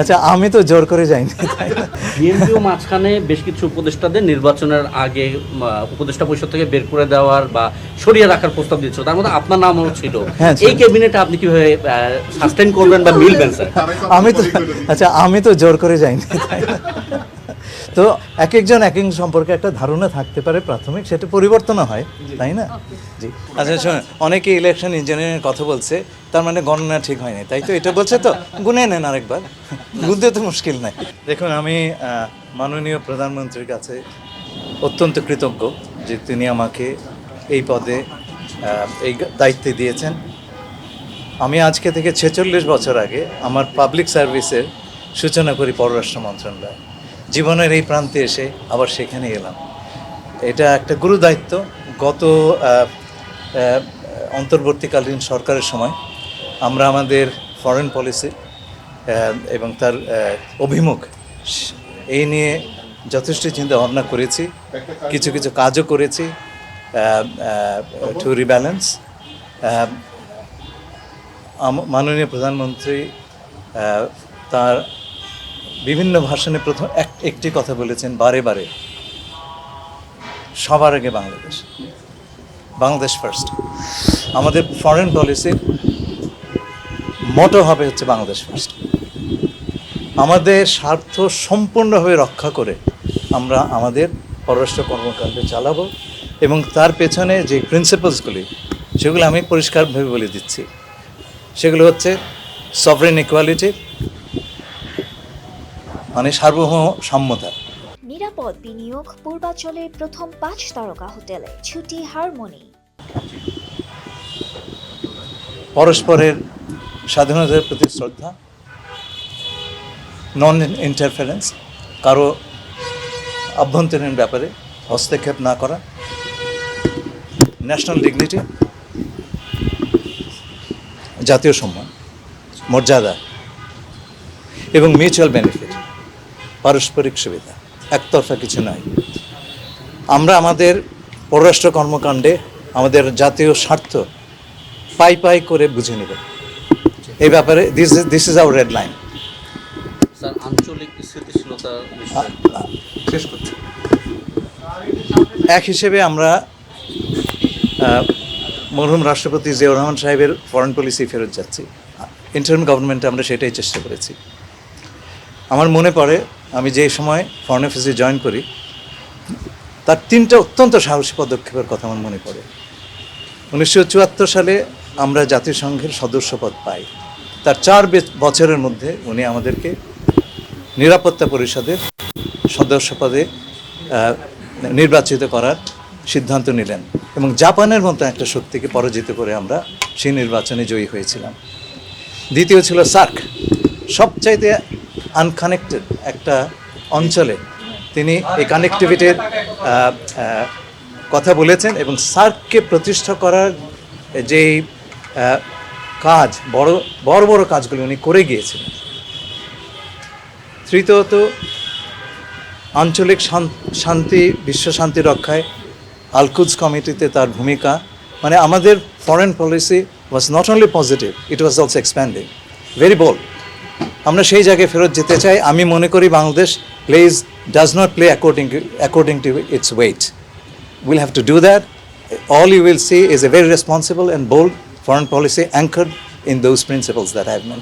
আচ্ছা, আমি তো জোর করে যাইনি। বিএনপিও মাঝখানে বেশ কিছু উপদেষ্টাদের নির্বাচনের আগে উপদেষ্টা পরিষদ থেকে বের করে দেওয়ার বা সরিয়ে রাখার প্রস্তাব দিচ্ছিল, তার মধ্যে আপনার নামও ছিল। হ্যাঁ, এই ক্যাবিনেটে আপনি কিভাবে সাস্টেন করবেন বা মিলবেন স্যার? আমি তো জোর করে যাইনি। তো এক একজন এক এক সম্পর্কে একটা ধারণা থাকতে পারে প্রাথমিক, সেটা পরিবর্তনও হয়, তাই না? জি। আচ্ছা শুনুন, অনেকে ইলেকশন ইঞ্জিনিয়ারিংয়ের কথা বলছে, তার মানে গণনা ঠিক হয়নি, তাই তো? এটা বলছে তো, গুনে নেন আরেকবার, বুঝতে তো মুশকিল নাই। দেখুন, আমি মাননীয় প্রধানমন্ত্রীর কাছে অত্যন্ত কৃতজ্ঞ যে তিনি আমাকে এই পদে এই দায়িত্বে দিয়েছেন। আমি আজকে থেকে 46 বছর আগে আমার পাবলিক সার্ভিসের সূচনা করি পররাষ্ট্র মন্ত্রণালয়। জীবনের এই প্রান্তে এসে আবার সেখানে এলাম। এটা একটা গুরু দায়িত্ব। গত অন্তর্বর্তীকালীন সরকারের সময় আমরা আমাদের ফরেন পলিসি এবং তার অভিমুখ এই নিয়ে যথেষ্ট চিন্তা ভাবনা করেছি, কিছু কিছু কাজও করেছি টু রিব্যালেন্স। মাননীয় প্রধানমন্ত্রী তার বিভিন্ন ভাষণে প্রথম একটি কথা বলেছেন বারে বারে, সবার আগে বাংলাদেশ ফার্স্ট। আমাদের ফরেন পলিসির মোটো হবে হচ্ছে বাংলাদেশ ফার্স্ট। আমাদের স্বার্থ সম্পূর্ণভাবে রক্ষা করে আমরা আমাদের পররাষ্ট্র কর্মকাণ্ড চালাবো, এবং তার পেছনে যে প্রিন্সিপালসগুলি সেগুলো আমি পরিষ্কারভাবে বলে দিচ্ছি। সেগুলো হচ্ছে সভরেন ইকুয়ালিটি, মানে সার্বভৌম সম্যতা, নিরাপদ বিনিয়োগ, পূর্বাঞ্চলের প্রথম 5 তারকা হোটেলে ছুটি হারমোনি, পরস্পরের স্বাধীনতার প্রতি শ্রদ্ধা, নন ইন্টারফারেন্স, কারো আভ্যন্তরীণ ব্যাপারে হস্তক্ষেপ না করা, ন্যাশনাল ডিগনিটি, জাতীয় সম্মান, মর্যাদা এবং মিউচুয়াল বেনিফিট, পারস্পরিক সুবিধা, একতরফা কিছু নয়। আমরা আমাদের পররাষ্ট্র কর্মকাণ্ডে আমাদের জাতীয় স্বার্থ পাই পাই করে বুঝে নেব। এই ব্যাপারে this is our red line. Sir, আঞ্চলিক স্থিতিশীলতার বিষয়ে শেষ করছি। এক হিসেবে আমরা মরহুম রাষ্ট্রপতি জিয়াউর রহমান সাহেবের ফরেন পলিসি ফেরত যাচ্ছি। ইন্টারিম গভর্নমেন্টে আমরা সেটাই চেষ্টা করেছি। আমার মনে পড়ে, আমি যে সময় ফরেন অফিসে জয়েন করি, তার 3টা অত্যন্ত সাহসী পদক্ষেপের কথা আমার মনে পড়ে। 1974 সালে আমরা জাতিসংঘের সদস্যপদ পাই। তার 4 বছরের মধ্যে উনি আমাদেরকে নিরাপত্তা পরিষদের সদস্যপদে নির্বাচিত করার সিদ্ধান্ত নিলেন, এবং জাপানের মতো একটা শক্তিকে পরাজিত করে আমরা সেই নির্বাচনে জয়ী হয়েছিলাম। দ্বিতীয় ছিল সার্ক, সবচাইতে আনকানেক্টেড একটা অঞ্চলে তিনি এই কানেক্টিভিটির কথা বলেছেন, এবং সার্ককে প্রতিষ্ঠা করার যেই কাজ, বড় বড় কাজগুলি উনি করে গিয়েছিলেন। তৃতীয়ত আঞ্চলিক শান্তি, বিশ্ব শান্তি রক্ষায় আল-কুদস কমিটিতে তার ভূমিকা, মানে আমাদের foreign policy was not only positive, it was also expanding, very bold. আমরা সেই জায়গায় ফেরত যেতে চাই। আমি মনে করি Bangladesh does not play according to its weight. We'll have to do that. All you will see is a very responsible and bold foreign policy anchored in those principles that I have mentioned.